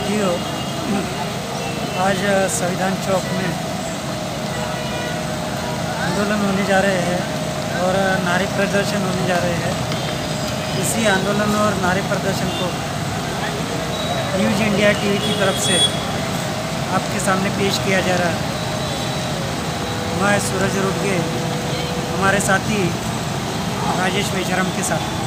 साथियों, आज संविधान चौक में आंदोलन होने जा रहे हैं और नारी प्रदर्शन होने जा रहे हैं। इसी आंदोलन और नारी प्रदर्शन को न्यूज़ इंडिया टीवी की तरफ से आपके सामने पेश किया जा रहा है। मैं सूरज रुड़गे हमारे साथी राजेश मेचरम के साथ।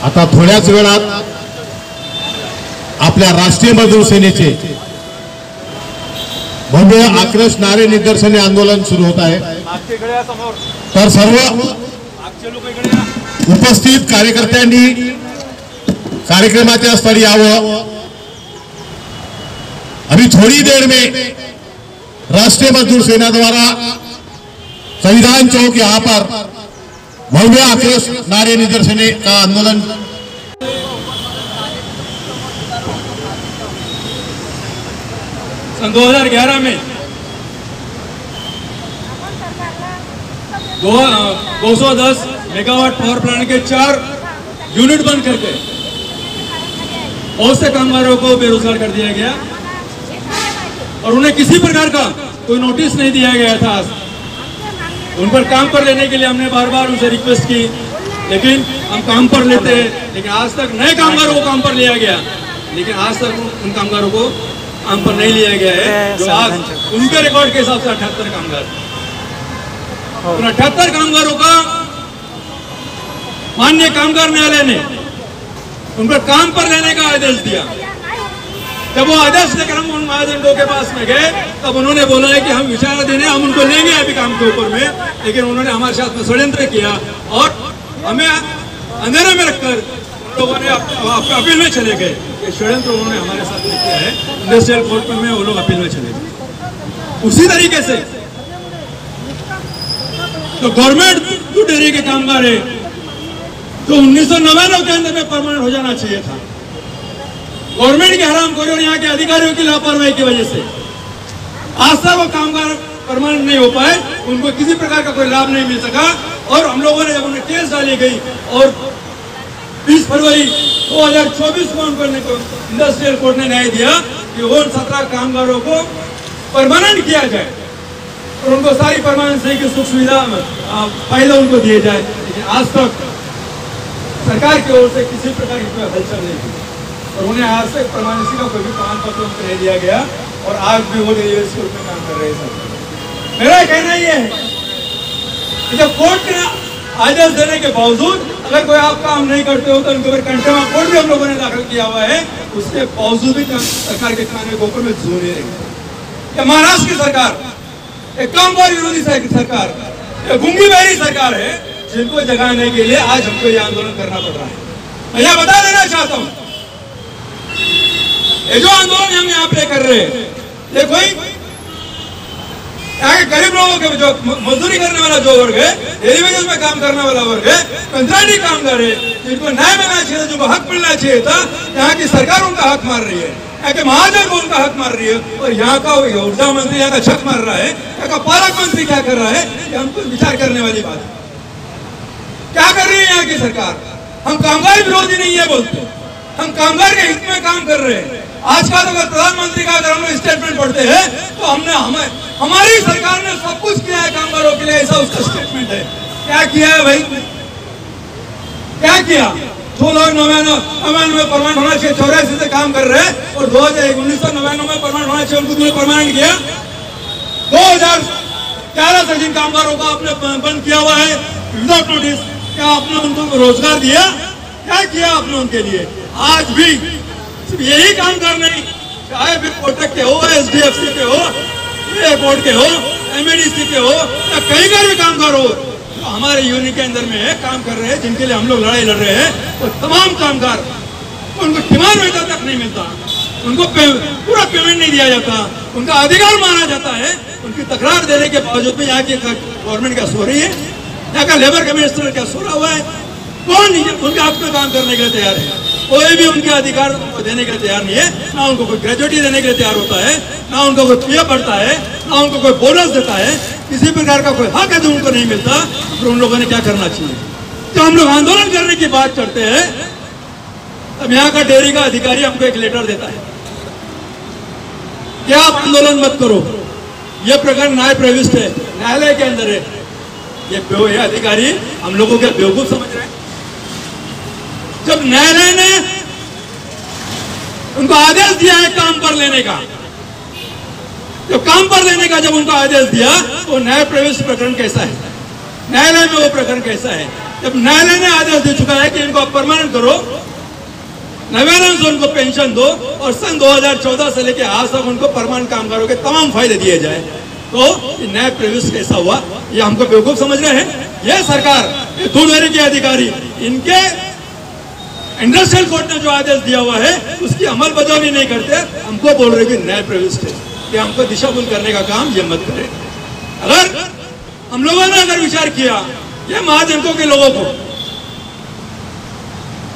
आता थोड्याच वेळात आपल्या राष्ट्रीय मजदूर सेनेचे भव्य आक्रोश नारे निदर्शने आंदोलन सुरू होत आहे। तर सर्व उपस्थित कार्यकर्त्यांनी कार्यक्रमाच्या स्थळी यावं। अभी थोड़ी देर में राष्ट्रीय मजदूर सेना द्वारा संविधान चौक यहाँ पर भव्य आक्रोश नारे निदर्शने का आंदोलन सन 2011 में 210 मेगावाट पावर प्लांट के 4 यूनिट बंद करके बहुत से कामगारों को बेरोजगार कर दिया गया और उन्हें किसी प्रकार का कोई नोटिस नहीं दिया गया था। उन पर काम पर लेने के लिए हमने बार बार उनसे रिक्वेस्ट की, लेकिन हम काम पर लेते हैं, लेकिन आज तक नए कामगारों को काम पर लिया गया, लेकिन आज तक उन कामगारों को काम पर नहीं लिया गया है। जो आज उनके रिकॉर्ड के हिसाब से 78 कामगार, उन 78 कामगारों का माननीय कामगार न्यायालय ने उन पर काम पर लेने का आदेश दिया। जब वो आदेश लेकर हम उन महाजनों के पास में गए, तब उन्होंने बोला है कि हम विचाराधीन हैं, हम उनको लेंगे अभी काम के ऊपर में, लेकिन उन्होंने हमारे साथ में षड्यंत्र किया और हमें अंधेरे में रखकर लोगों ने अपील में चले गए। ये षड्यंत्र उन्होंने हमारे साथ में किया है, इंडस्ट्रियल कोर्ट में वो लोग अपील में चले गए। उसी तरीके से तो गवर्नमेंट जो डेयरी के कामगार है, जो 1999 के अंदर में परमानेंट हो जाना चाहिए था, गवर्नमेंट के हरामखोरी और यहाँ के अधिकारियों की लापरवाही की वजह से आज तक वो कामगार परमानेंट नहीं हो पाए, उनको किसी प्रकार का कोई लाभ नहीं मिल सका। और हम लोगों ने जब उन्हें केस डाली गई और 20 फरवरी 2024 को उनको इंडस्ट्रियल कोर्ट ने न्याय दिया कि वो 17 कामगारों को परमानेंट किया जाए और उनको सारी परमानेंट की सुख सुविधा फायदा उनको दिए जाए, लेकिन आज तक सरकार की ओर से किसी प्रकार की कोई हलचल नहीं हुई और उन्हें आज तक परमानेंसी का कोई भी प्रमाण पत्र उनको नहीं दिया गया और आज भी वो रेलवे स्कूल में काम कर रहे हैं। मेरा कहना ये है कि जब कोर्ट के आदेश देने के बावजूद अगर कोई आप काम नहीं करते हो तो उनके ऊपर कंटेम्प्ट कोर्ट भी हम लोगों ने दाखिल किया हुआ है, उसके बावजूद भी सरकार के खाने के ऊपर में जोर नहीं रही। महाराष्ट्र की सरकार एक कामगार विरोधी सरकार, गूंगी बहरी सरकार है, जिनको जगाने के लिए आज हमको ये आंदोलन करना पड़ रहा है। मैं यह बता देना चाहता हूँ, ये जो आंदोलन हम यहाँ पे कर रहे हैं, ये कोई यहाँ के गरीब लोगों के जो मजदूरी करने वाला जो वर्ग है, रेलवे में काम करने वाला वर्ग है, कंत्राटी कामगार है, जिनको न्याय मिलना चाहिए, जिनको हक मिलना चाहिए था, यहाँ की सरकार उनका हक मार रही है, यहाँ के महाजन को उनका हक मार रही है और यहाँ का ऊर्जा मंत्री यहाँ का छक मार रहा है, यहाँ का पालक मंत्री क्या कर रहा है, ये हमको विचार करने वाली बात है। क्या कर रही है यहाँ की सरकार? हम कामगार विरोधी नहीं है बोलते, हम कामगार के हित में काम कर रहे हैं। आज का अगर प्रधानमंत्री का अगर हम लोग स्टेटमेंट पढ़ते हैं तो हमारी सरकार ने सब कुछ किया है कामगारों के लिए, ऐसा उसका स्टेटमेंट है। क्या किया है भाई? क्या किया? 1999 परमानेंट होना चाहिए, 84 से काम कर रहे हैं और 1999 में परमानेंट होना चाहिए, उनको तुमने परमानेंट किया। 2011 से जिन कामगारों का आपने बंद किया हुआ है विदाउट नोटिस, क्या आपने उनको रोजगार दिया? क्या किया आपने उनके लिए? आज भी सिर्फ यही कामगार नहीं, चाहे फिर कोटक के हो, SDFC के हो, एयरपोर्ट के हो, MADC के हो या कहीं का भी कामगार हो, तो हमारे यूनियन के अंदर में काम कर रहे हैं, जिनके लिए हम लोग लड़ाई लड़ रहे हैं, वो तमाम कामगार, उनको डिमांड वेतन तक नहीं मिलता, उनको पूरा पेमेंट नहीं दिया जाता, उनका अधिकार माना जाता है। उनकी तकरार देने के बावजूद भी यहाँ की गवर्नमेंट क्या सो रही है, यहाँ का लेबर कमिश्नर क्या सो रहा हुआ है, कौन उनके हक में काम करने के लिए तैयार है? कोई भी उनके अधिकार देने के लिए तैयार नहीं है। ना उनको कोई ग्रेजुएटी देने के लिए तैयार होता है, ना उनको कोई PF बढ़ता है, ना उनको कोई बोनस देता है, किसी प्रकार का कोई हक है जो उनको नहीं मिलता। तो उन लोगों ने क्या करना चाहिए? तो हम लोग आंदोलन करने की बात करते हैं, अब यहाँ का डेयरी का अधिकारी हमको एक लेटर देता है कि आप आंदोलन मत करो, ये प्रकरण न्याय प्रविष्ट है, न्यायालय के अंदर है। ये अधिकारी हम लोगों के बेवकूफ समझ रहे हैं। जब न्यायालय ने उनको आदेश दिया है काम पर लेने का, जब काम पर लेने का जब उनको आदेश दिया, तो न्याय प्रविष्ट प्रकरण कैसा है, न्यायालय में वो प्रकरण कैसा है? जब न्यायालय ने आदेश दे चुका है कि इनको परमानेंट करो, नवेलन से उनको पेंशन दो और सन 2014 से लेकर आज तक उनको परमानेंट कामगारों के तमाम फायदे दिए जाए, तो न्याय प्रविष्ट कैसा हुआ? ये हमको बेवकूफ समझ रहे हैं। ये सरकार, ये दूध के अधिकारी, इनके इंडस्ट्रियल कोर्ट ने जो आदेश दिया हुआ है उसकी अमल बजावनी नहीं करते, हमको बोल रहे कि न्याय प्रविष्ट है, कि हमको दिशाभूल करने का काम ये मत करें। अगर हम लोगों ने अगर विचार किया, ये महाजनकों के लोगों को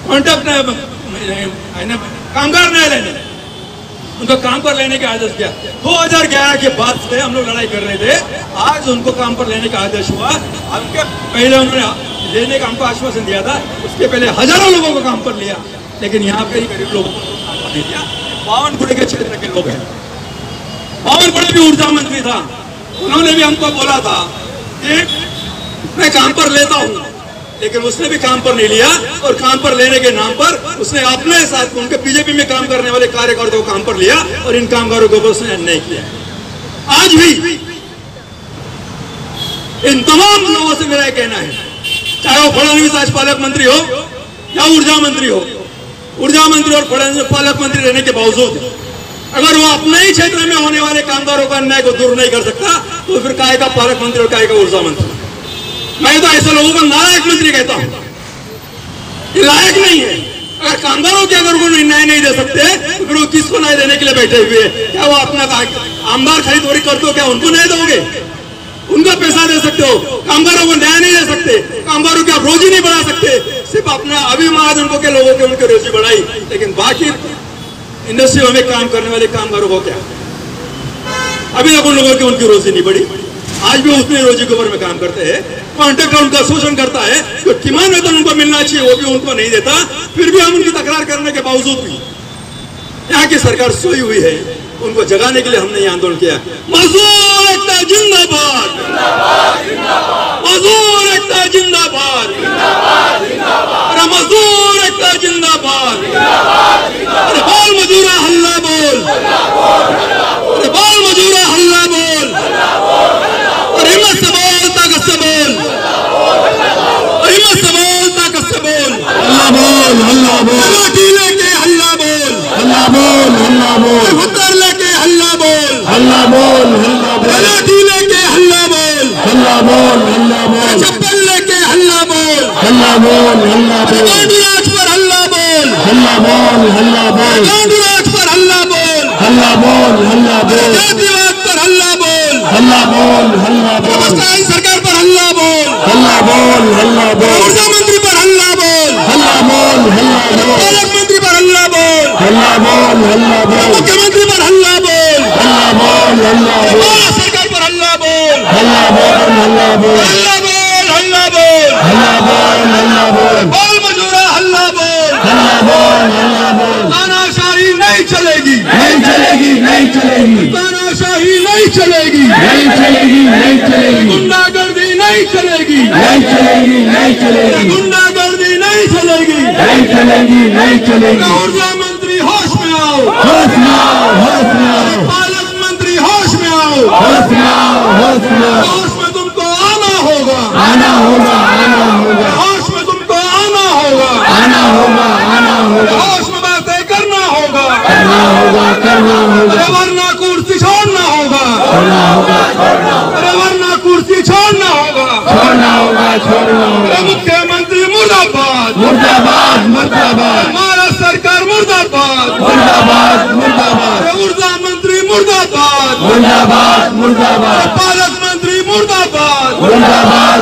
कॉन्टेक्ट कामगार न्यायालय ने उनको काम पर लेने का आदेश दिया। 2011 के बाद से हम लोग लड़ाई कर रहे थे, आज उनको काम पर लेने का आदेश हुआ। हमके पहले उन्होंने लेने का हमको आश्वासन दिया था, उसके पहले हजारों लोगों को काम पर लिया, लेकिन यहाँ पे गरीब लोगों को काम पर नहीं दिया। बावनकुड़े के क्षेत्र के लोग हैं, बावनकुड़े भी ऊर्जा मंत्री था, उन्होंने भी हमको बोला था कि मैं काम पर लेता हूँ, लेकिन उसने भी काम पर नहीं लिया और काम पर लेने के नाम पर उसने अपने साथ उनके बीजेपी में काम करने वाले कार्यकर्ताओं को काम पर लिया और इन कामगारों के ऊपर उसने अन्याय किया। आज भी इन तमाम लोगों से मेरा कहना है, चाहे वो फडणवीस आज पालक मंत्री हो या ऊर्जा मंत्री हो, ऊर्जा मंत्री और फडणवीस पालक मंत्री रहने के बावजूद अगर वो अपने ही क्षेत्र में होने वाले कामगारों का अन्याय को दूर नहीं कर सकता, तो फिर काहे का पालक मंत्री और काहे का ऊर्जा मंत्री? मैं तो ऐसे लोगों को नालायक मंत्री कहता हूं, ये लायक नहीं है। अगर कामगारों के अगर उनको न्याय नहीं दे सकते तो फिर वो किसको न्याय देने के लिए बैठे हुए? क्या वो अपना आमदार खरीदोरी करते हो, क्या उनको न्याय दोगे? उनको पैसा दे सकते हो, कामगारों को न्याय नहीं दे सकते, कामगारों की आप रोजी नहीं बढ़ा सकते। सिर्फ अपना अभी महाजनों के लोगों के उनकी रोजी बढ़ाई, लेकिन बाकी इंडस्ट्री में काम करने वाले कामगारों को क्या? अभी तक उन लोगों की उनकी रोजी नहीं बढ़ी, आज भी उतनी रोजी के ऊपर में काम करते हैं। कॉन्ट्रैक्टर उनका शोषण करता है, जो किमान वेतन उनको मिलना चाहिए वो भी उनको नहीं देता। फिर भी हम उनकी तकरार करने के बावजूद भी यहाँ की सरकार सोई हुई है, उनको जगाने के लिए हमने ये आंदोलन किया। मजदूर एकता जिंदाबाद, मजदूर एकता जिंदाबाद, अरे मजदूर एकता जिंदाबाद, अरे बोल मजूरा हल्ला बोल, अरे बोल मजूरा हल्ला बोल, और हिम्मत से बोल, ताकत से बोल, हिम्मत से बोल, ताकत से बोल, हल्ला बोल, हल्ला बोल, लाठी लेके हल्ला बोल, हल्ला बोल, हल्ला बोल, पत्थर लेके हल्ला बोल, हल्ला बोल, हल्ला बोल, लाठी लेके हल्ला बोल, हल्ला बोल, हल्ला बोल, चप्पल लेके हल्ला बोल, हल्ला बोल, हल्ला बोल, गांडूराज पर हल्ला बोल, हल्ला बोल, हल्ला बोल, गांडूराज पर हल्ला बोल, हल्ला बोल, हल्ला बोल, जातिवाद पर हल्ला बोल, हल्ला बोल, हल्ला बोल, व्यवस्थाई सरकार पर हल्ला बोल, हल्ला बोल, हल्ला बोल, ऊर्जा मंत्री पर हल्ला बोल, हल्ला बोल, हल्ला बोल, पालक मंत्री पर हल्ला बोल, हल्ला बोल, हल्ला बोल, मुख्यमंत्री पर हल्ला बोल, हल्ला बोल, हल्ला बोल, सरकार पर हल्ला बोल, हल्ला बोल, हल्ला बोल, हल्ला बोल, हल्ला बोल, हल्ला बोल, हल्ला बोल, बोल मजूरा हल्ला बोल, हल्ला बोल, हल्ला बोल, तानाशाही नहीं चलेगी, नहीं चलेगी, नहीं चलेगी, तानाशाही नहीं चलेगी, नहीं चलेगी, नहीं चलेगी, गुंडागर्दी नहीं चलेगी, नहीं चलेगी, नहीं चलेगी, गुंडागर्दी नहीं चलेगी, नहीं चलेगी, नहीं चलेगी। ऊर्जा मंत्री होश में आओ, होश में आओ, होश में आओ, पालक मंत्री होश में आओ, होश में आओ, होश में आओ, होश में तुमको आना होगा, आना होगा, आना होगा, होश में तुमको आना होगा, आना होगा, आना होगा, होश में बातें करना होगा, अरे वरना कुर्सी छोड़ना होगा। अरे मुख्यमंत्री मुर्दाबाद, हमारा सरकार मुर्दाबाद, अरे ऊर्जा मंत्री मुर्दाबाद, पालक मंत्री मुर्दाबाद, मुर्दाबाद।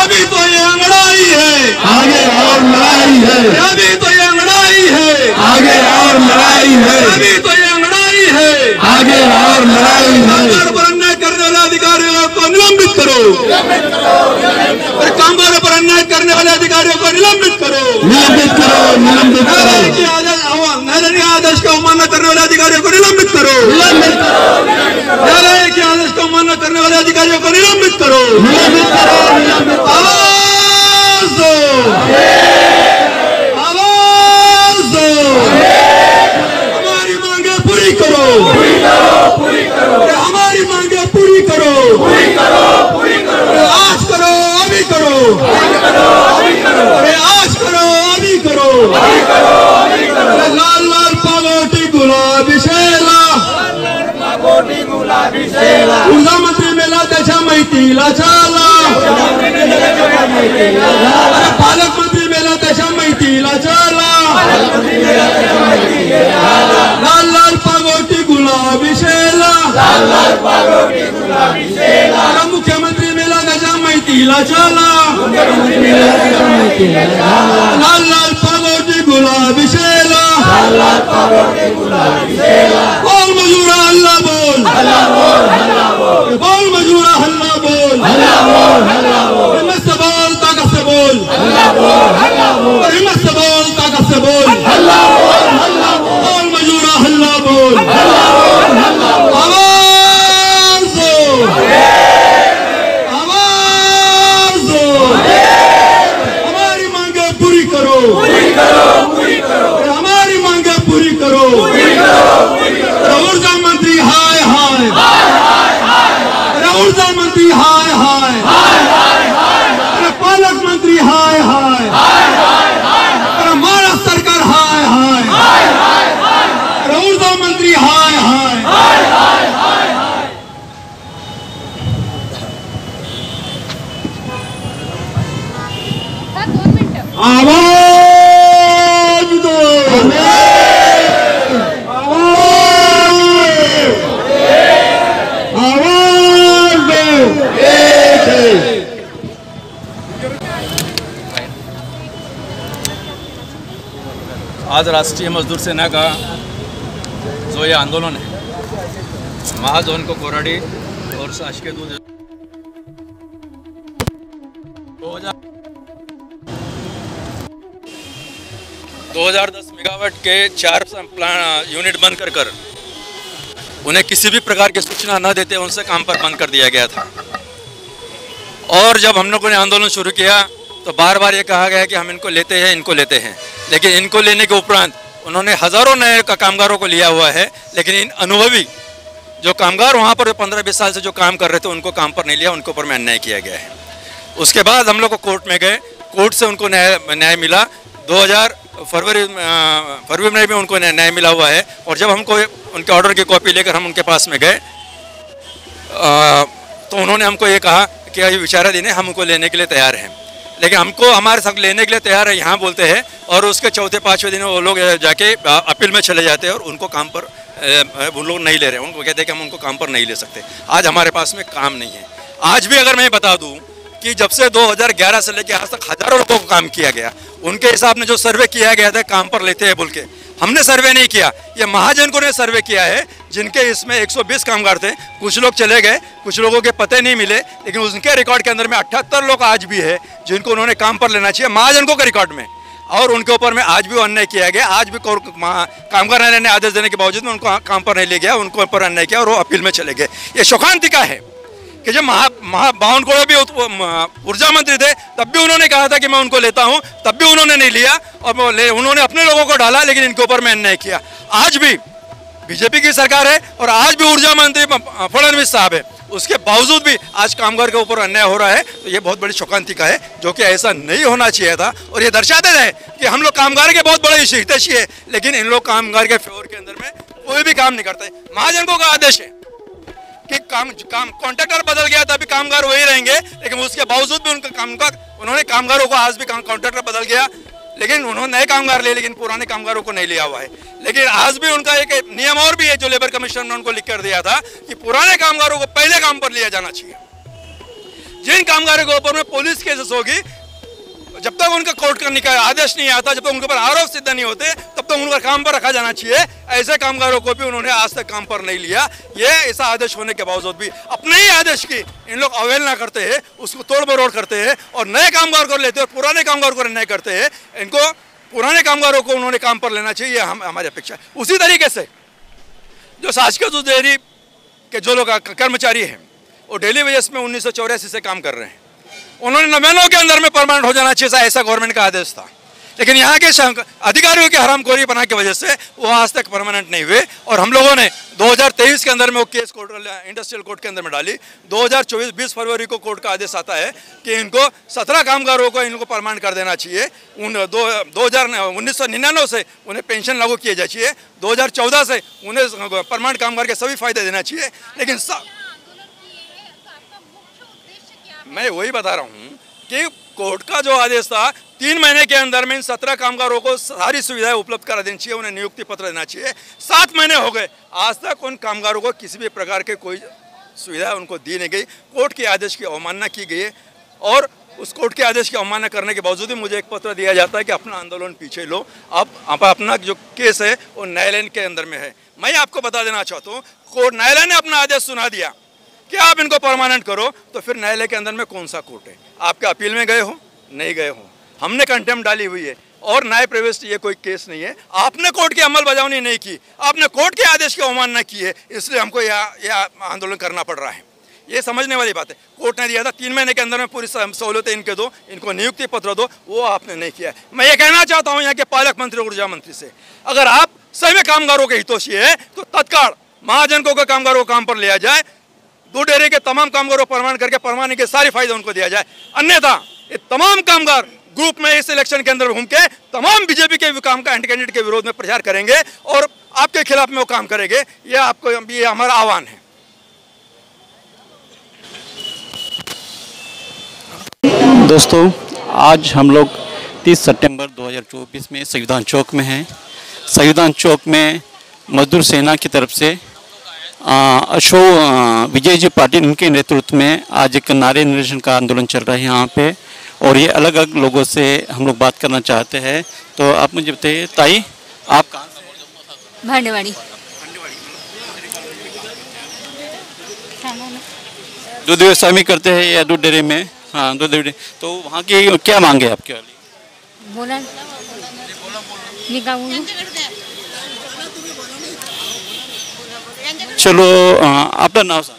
अभी तो ये लड़ाई है, आगे और लड़ाई है, अभी तो ये लड़ाई है, आगे और लड़ाई है, अभी तो ये लड़ाई है, आगे और लड़ाई है। कामगार पर अन्याय करने वाले अधिकारियों को निलंबित करो, कामगार पर अन्याय करने वाले अधिकारियों को निलंबित करो, निलंबित करो, निलंबित करो, न्यायालय के आदेश का अवमानना करने वाले अधिकारियों को निलंबित करो, निलंबित करो, न्यायालय के आदेश का अवमानना करने वाले अधिकारियों को निलंबित करो, निलंबित करो, निलंबित करो। आवाज दो, आवाज दो, हमारी मांगे पूरी करो, हमारी मांगे पूरी करो, आज करो अभी करो, अरे आज करो अभी करो, लाल लाल पागोटी गुलाबी शेला, ऊर्जा मंत्री मेला त्याच्या मैत्रीला चाला, पालक मंत्री मेला त्याच्या मैत्रीला चाला, लाल लाल पागोटी गुलाबी शेला, मुख्यमंत्री मेला त्याच्या मैत्रीला चाला, लाल लाल पागोटी गुलाबी शेला, बोल मजूरा हल्ला बोल, बोल मजूरा हल्ला बोल, हिम्मत से बोल, ताकत से बोल, हिम्मत से बोल, ताकत से बोल, बोल मजूरा हल्ला बोल, आवाज दो, आवाज दो, हमारी मांगे पूरी करो, हमारी मांगे पूरी करो, ऊर्जा मंत्री हाय हाय, ऊर्जा मंत्री हाय हाय, पालक मंत्री हाय हाय, हमारा सरकार हाय हाय, ऊर्जा मंत्री हाय हाय। आवाज दो, आज राष्ट्रीय मजदूर सेना का जो ये आंदोलन है महाजन को कोराडी और शासकीय दूध 2010 मेगावाट के 4 यूनिट बंद कर उन्हें किसी भी प्रकार की सूचना न देते उनसे काम पर बंद कर दिया गया था। और जब हम लोगों ने आंदोलन शुरू किया तो बार बार ये कहा गया कि हम इनको लेते हैं, इनको लेते हैं, लेकिन इनको लेने के उपरांत उन्होंने हज़ारों नए कामगारों को लिया हुआ है, लेकिन इन अनुभवी जो कामगार वहाँ पर 15-20 साल से जो काम कर रहे थे उनको काम पर नहीं लिया, उनके ऊपर में अन्याय किया गया है। उसके बाद हम लोग को कोर्ट में गए, कोर्ट से उनको न्याय मिला। 2000 फरवरी में उनको न्याय मिला हुआ है। और जब हमको उनके ऑर्डर की कॉपी लेकर हम उनके पास में गए तो उन्होंने हमको ये कहा कि ये विचाराधीन है, हम उनको लेने के लिए तैयार हैं, लेकिन हमको हमारे साथ लेने के लिए तैयार है यहाँ बोलते हैं, और उसके चौथे पाँचवें दिन वो लोग जाके अपील में चले जाते हैं और उनको काम पर वो लोग नहीं ले रहे, उनको कहते हैं कि हम उनको काम पर नहीं ले सकते। आज हमारे पास में काम नहीं है। आज भी अगर मैं बता दूँ कि जब से 2011 से लेकर आज तक हज़ारों लोगों को काम किया गया, उनके हिसाब में जो सर्वे किया गया था काम पर लेते हैं बोल के, हमने सर्वे नहीं किया, ये महाजनों ने सर्वे किया है, जिनके इसमें 120 कामगार थे। कुछ लोग चले गए, कुछ लोगों के पते नहीं मिले, लेकिन उनके रिकॉर्ड के अंदर में 78 लोग आज भी है जिनको उन्होंने काम पर लेना चाहिए महाजनों के रिकॉर्ड में, और उनके ऊपर में आज भी अन्याय किया गया। आज भी कामगार न्यायालय ने आदेश देने के बावजूद में उनको काम पर नहीं ले गया, उनको ऊपर अन्याय किया और वो अपील में चले गए। ये शोकांतिका है कि जब बावनकुळे भी ऊर्जा मंत्री थे तब भी उन्होंने कहा था कि मैं उनको लेता हूं, तब भी उन्होंने नहीं लिया और उन्होंने अपने लोगों को डाला, लेकिन इनके ऊपर मैं अन्याय किया। आज भी बीजेपी की सरकार है और आज भी ऊर्जा मंत्री फडणवीस साहब है, उसके बावजूद भी आज कामगार के ऊपर अन्याय हो रहा है। तो ये बहुत बड़ी शोकांतिका है, जो कि ऐसा नहीं होना चाहिए था। और ये दर्शाते हैं कि हम लोग कामगार के बहुत बड़े हितैषी है, लेकिन इन लोग कामगार के फेवर के अंदर में कोई भी काम नहीं करते। महाजनों का आदेश है कि काम कॉन्ट्रैक्टर बदल गया तभी कामगार वही रहेंगे, लेकिन उसके बावजूद भी उन्होंने कामगारों को आज भी कॉन्ट्रैक्टर बदल गया लेकिन उन्होंने नए कामगार लिए, लेकिन पुराने कामगारों को नहीं लिया हुआ है। लेकिन आज भी उनका एक नियम और भी है जो लेबर कमीशन ने उनको लिख कर दिया था कि पुराने कामगारों को पहले काम पर लिया जाना चाहिए। जिन कामगारों के ऊपर में पुलिस केसेस होगी, जब तक उनका कोर्ट करने का आदेश नहीं आता, जब तक उनके ऊपर आरोप सिद्ध नहीं होते, तब तक उनका काम पर रखा जाना चाहिए। ऐसे कामगारों को भी उन्होंने आज तक काम पर नहीं लिया। ये ऐसा आदेश होने के बावजूद भी अपने ही आदेश की इन लोग अवहेलना करते हैं, उसको तोड़ मरोड़ करते हैं और नए कामगार को लेते हैं और पुराने कामगार को नहीं करते हैं। इनको पुराने कामगारों को उन्होंने काम पर लेना चाहिए, हमारी अपेक्षा है। उसी तरीके से जो शासकीय दूध डेयरी के जो लोग कर्मचारी हैं वो डेली वेजेस में 1984 से काम कर रहे हैं, उन्होंने 99 के अंदर में परमानेंट हो जाना चाहिए, ऐसा गवर्नमेंट का आदेश था। लेकिन यहाँ के अधिकारियों की हरामखोरी बना की वजह से वो आज तक परमानेंट नहीं हुए और हम लोगों ने 2023 के अंदर में वो केस कोर्ट इंडस्ट्रियल कोर्ट के अंदर में डाली। 2024 20 फरवरी को कोर्ट का आदेश आता है कि इनको 17 कामगारों को इनको परमानेंट कर देना चाहिए। 1999 से उन्हें पेंशन लागू किए जाना चाहिए, 2014 से उन्हें परमानेंट कामगार के सभी फायदे देना चाहिए। लेकिन मैं वही बता रहा हूँ कि कोर्ट का जो आदेश था 3 महीने के अंदर में इन 17 कामगारों को सारी सुविधाएं उपलब्ध करा देनी चाहिए, उन्हें नियुक्ति पत्र देना चाहिए। 7 महीने हो गए, आज तक उन कामगारों को किसी भी प्रकार के कोई सुविधा उनको दी नहीं गई। कोर्ट के आदेश की अवमानना की गई है और उस कोर्ट के आदेश की अवमानना करने के बावजूद भी मुझे एक पत्र दिया जाता है कि अपना आंदोलन पीछे लो, अब अपना जो केस है वो न्यायालय के अंदर में है। मैं आपको बता देना चाहता हूँ, कोर्ट न्यायालय ने अपना आदेश सुना दिया कि आप इनको परमानेंट करो, तो फिर न्यायालय के अंदर में कौन सा कोर्ट है? आपके अपील में गए हो, नहीं गए हो, हमने कंटेम्प्ट डाली हुई है और न्याय प्रवेश ये कोई केस नहीं है। आपने कोर्ट की अमलबजावनी नहीं की, आपने कोर्ट के आदेश की अवमानना की है, इसलिए हमको यह आंदोलन करना पड़ रहा है। ये समझने वाली बात है। कोर्ट ने दिया था 3 महीने के अंदर में पूरी सहूलतें इनके दो, इनको नियुक्ति पत्र दो, वो आपने नहीं किया। मैं ये कहना चाहता हूँ यहाँ के पालक मंत्री ऊर्जा मंत्री से, अगर आप सही में कामगारों के हितोषी है तो तत्काल महाजनों के कामगारों को काम पर लिया जाए, दूध डेयरी के तमाम कामगारों को परमानेंट करके परमानेंट के सारे फायदे उनको दिया जाए। अन्यथा ये तमाम कामगार ग्रुप में इस इलेक्शन के अंदर घूम के तमाम बीजेपी के काम का कैंडिडेट के विरोध में प्रचार करेंगे और आपके खिलाफ में वो काम करेंगे। ये हमारा आह्वान है। दोस्तों, आज हम लोग 30 सितंबर 2024 में संविधान चौक में हैं। संविधान चौक में मजदूर सेना की तरफ से अशोक विजय जी पाटिल इनके नेतृत्व में आज एक नारे निरसन का आंदोलन चल रहा है यहाँ पे, और ये अलग अलग लोगों से हम लोग बात करना चाहते हैं। तो आप मुझे बताइए, ताई आप कहाँ से? भांडेवाड़ी। दूध व्यवसाय में करते हैं या दूध डेयरी में? हाँ, दूध डेयरी। तो वहाँ की क्या मांगे आपके वाली? बोला चलो, आपलं नाव सांग.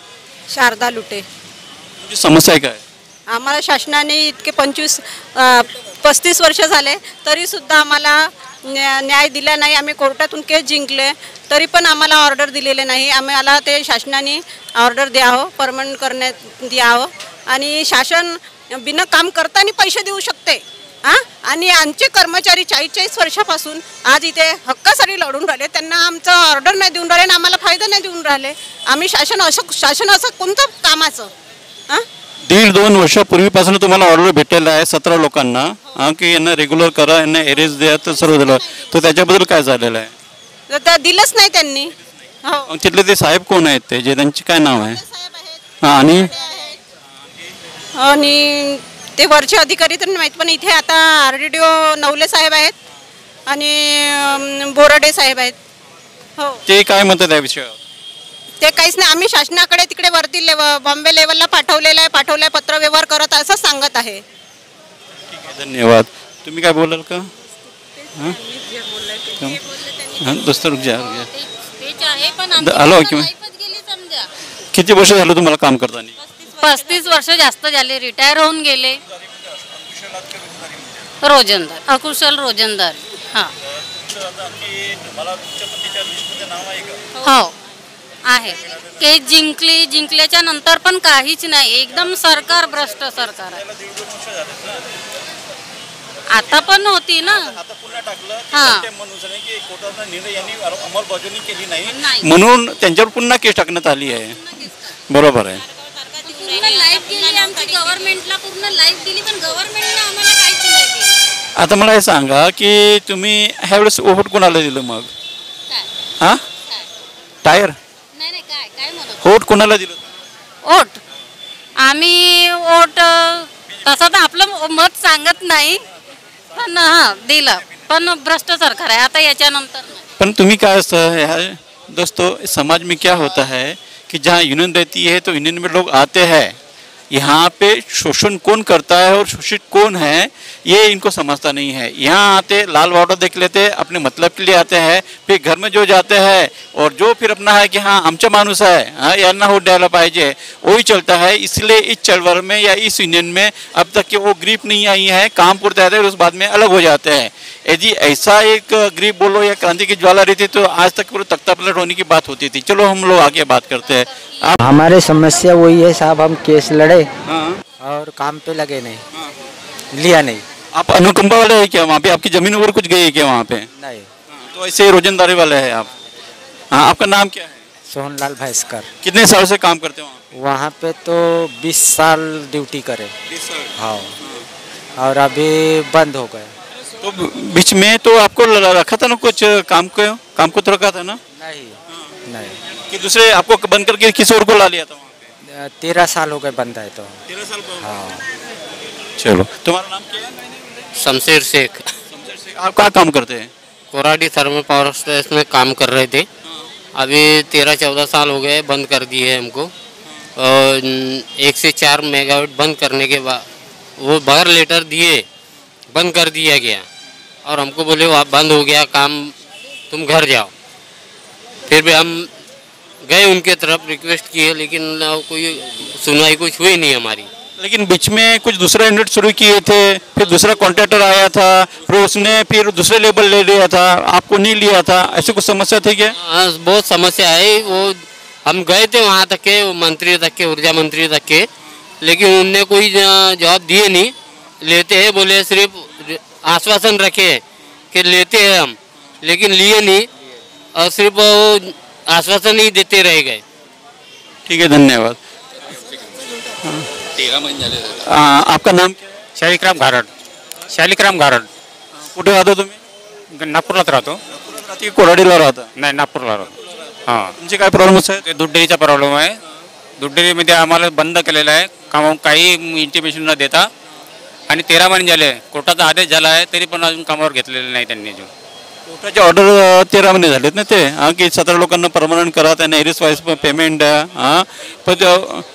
शारदा लुटे. तुमची समस्या काय? आम्हाला शासनाने इतके 35 वर्ष झाले तरी सुद्धा आम्हाला न्याय दिला नाही. आम्ही कोर्टातून केस जिंकले तरी पण आम्हाला ऑर्डर दिलेले नाही. आम्हाला ते शासनाने ऑर्डर द्यावं, परमनंट करण्यात द्यावं आणि शासन बिना काम करताना पैसे देऊ शकते. आणि आमचे कर्मचारी 40 वर्षापासून आज इथे हक्कासाठी लढून राहिले. त्यांना आमचं ऑर्डर नाही देऊन राहिले आणि आम्हाला फायदा नाही देऊन राहिले. आम्ही शासन असं कोणतं कामाचं? 1.5-2 वर्षापूर्वीपासून तुम्हाला ऑर्डर भेटलेला आहे 17 लोकांना की यांना रेग्युलर करा, यांना एरेज द्या, तर सर्व दिलं. तर त्याच्याबद्दल काय झालेलं आहे? तर दिलंच नाही त्यांनी. हो, तिथले ते साहेब कोण आहेत? ते जे त्यांचे काय नाव आहे? हां, आणि ते वरचे अधिकारी तर माहीत, पण इथे आता RDO नवले साहेब आहेत आणि बोराडे साहेब आहेत. हो, ते काय म्हणतात या विषयावर? ते काहीच नाही. आम्ही शासनाकडे तिकडे वरती बॉम्बे लेवलला पाठवलंय पत्र व्यवहार करत असं सांगत आहे. धन्यवाद. तुम्ही काय बोलाल का? दोस्त रुक जा. हॅलो, किती वर्ष झालं तुम्हाला काम करताना? 35 वर्ष जास्त झाले. रिटायर होऊन गेले. रोजंदार, अकुशल रोजंदार. हां, हो आहे. केस जिंकल्याच्या नंतर पण काहीच नाही. एकदम सरकार भ्रष्ट सरकार आहे. आता पण होती ना. आता पुन्हा टाकलं की हां. contempt म्हणून नाही की कोर्टाचा निर्णय यांनी अंमलबजावणी केली नाही नाही. म्हणून त्यांच्यावर पुन्हा केस टाकण्यात आली आहे. बरोबर आहे. पूर्ण लाईफ गेली आमची, गव्हर्नमेंटला पूर्ण लाईफ दिली, पण गव्हर्नमेंटने आम्हाला काहीच नाही केलं. आता मला हे सांगा की तुम्ही ह्यावेळेस वोट कोणाला दिलं मग? काय हां, काय टायर नाही नाही काय काय म्हणत वोट कोणाला दिलं? ओट आम्ही ओट तसं तर आपलं मत सांगत नाही, पण हां दिलं, पण भ्रष्ट सरकार आहे आता याच्यानंतर नाही. पण तुम्ही काय असं है दोस्तों, समाज में क्या होता है कि जहाँ यूनियन रहती है तो यूनियन में लोग आते हैं, यहाँ पे शोषण कौन करता है और शोषित कौन है ये इनको समझता नहीं है. यहाँ आते लाल बॉर्डर देख लेते, अपने मतलब के लिए आते हैं, फिर घर में जो जाते हैं और जो फिर अपना है कि हाँ आमचा माणूस है, हाँ यांना वोट द्यायला पाहिजे, वही चलता है. इसलिए इस चळवळ में या इस यूनियन में अब तक कि वो ग्रीप नहीं आई है, काम पूरते आते हैं, उस बाद में अलग हो जाते हैं. यदि ऐसा एक ग्रीप बोलो या क्रांति की ज्वाला रहती तो आज तक पूरा तख्ता पलट होने की बात होती थी. चलो हम लोग आगे बात करते हैं. आप हमारे समस्या वही है साहब, हम केस लड़े हाँ, और काम पे लगे नहीं, लिया नहीं. आप अनुकंपा वाले हैं क्या? वहाँ पे आपकी जमीन ऊपर कुछ गई है क्या वहाँ पे? नहीं. तो ऐसे रोजंदारी वाले हैं आप. हाँ, आपका नाम क्या है? सोहनलाल भैंसकर. कितने साल से काम करते हो वहाँ पे तो 20 साल ड्यूटी करे. 20 साल. हाँ, और अभी बंद हो गए. तो बीच में तो आपको रखा था ना कुछ काम को तो रखा था ना नहीं नहीं, कि दूसरे आपको बंद करके किसी और को ला लिया था वहाँ पे? 13 साल हो गए बंद है तो. 13 साल को. हाँ. चलो, तुम्हारा नाम क्या है? शमशेर शेख. आप क्या काम करते हैं? कोराडी थर्मल पावर स्टेशन में काम कर रहे थे. अभी 13-14 साल हो गए, बंद कर दिए हमको. और 1 से 4 मेगावाट बंद करने के बाद वो बगैर लेटर दिए बंद कर दिया गया और हमको बोले वो बंद हो गया काम, तुम घर जाओ. फिर भी हम गए उनके तरफ, रिक्वेस्ट किए, लेकिन कोई सुनवाई कुछ हुई नहीं हमारी. लेकिन बीच में कुछ दूसरा यूनिट शुरू किए थे, फिर दूसरा कॉन्ट्रैक्टर आया था, फिर उसने फिर दूसरे लेवल ले लिया था, आपको नहीं लिया था, ऐसी कुछ समस्या थी क्या? हाँ, बहुत समस्या है. वो हम गए थे वहाँ तक के, मंत्री तक के, ऊर्जा मंत्री तक के, लेकिन उनने कोई जवाब दिए नहीं. लेते हैं बोले, सिर्फ आश्वासन रखे कि लेते हैं हम, लेकिन लिए नहीं और सिर्फ वो आश्वासन ही देते रह गए. ठीक है, धन्यवाद. आपका नाम क्या है? शालिक्राम घारड. शालिक्राम घारड. कुठे राहता तुम्ही? नागपूरलाच राहतो. कोराडीला राहता? नाही, नागपूरला राहतो. हां. तुमचे काय प्रॉब्लेम्स आहेत? ते दूध डेअरीचा प्रॉब्लेम आहे. दूध डेअरीमध्ये आम्हाला बंद केलेलं आहे काम, काही इंटिमेशन न देता, आणि 13 महिने झाले. कोर्टाचा आदेश झाला आहे तरी पण अजून कामावर घेतलेलं नाही त्यांनी. जो कोर्टाचे ऑर्डर 13 महिने झालेत ना ते, हां, की 17 लोकांना परमनंट करा, त्यांना एरिस वाईज पेमेंट द्या. हां,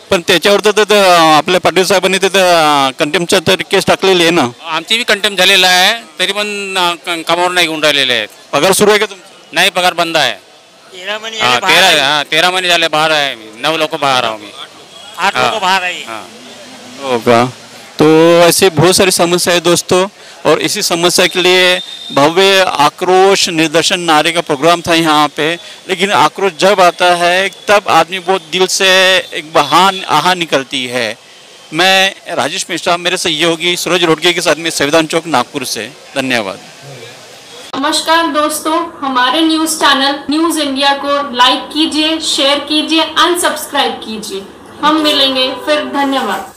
पण त्याच्यावर तर आपल्या पाटील साहेबांनी तिथं कंटेम्पच्या तर केस टाकलेली आहे ना. आमची बी कंटेम्प झालेला आहे तरी पण कामावर नाही घेऊन राहिलेले आहेत. पगार सुरू आहे का तुमचा? नाही, पगार बंद आहे. 13 महिने झाले बाहेर आहे. 9 लोक बाहेर आहो मी. 8 लोग बाहर है. हां. होगा. तो ऐसे बहुत सारी समस्या है दोस्तों, और इसी समस्या के लिए भव्य आक्रोश निदर्शन नारे का प्रोग्राम था यहाँ पे. लेकिन आक्रोश जब आता है तब आदमी बहुत दिल से एक आहा निकलती है. मैं राजेश मिश्रा, मेरे सहयोगी सूरज रोडगे के साथ में संविधान चौक नागपुर से. धन्यवाद. नमस्कार दोस्तों, हमारे न्यूज़ चैनल न्यूज़ इंडिया को लाइक कीजिए, शेयर कीजिए, अनसब्सक्राइब कीजिए. हम मिलेंगे फिर. धन्यवाद.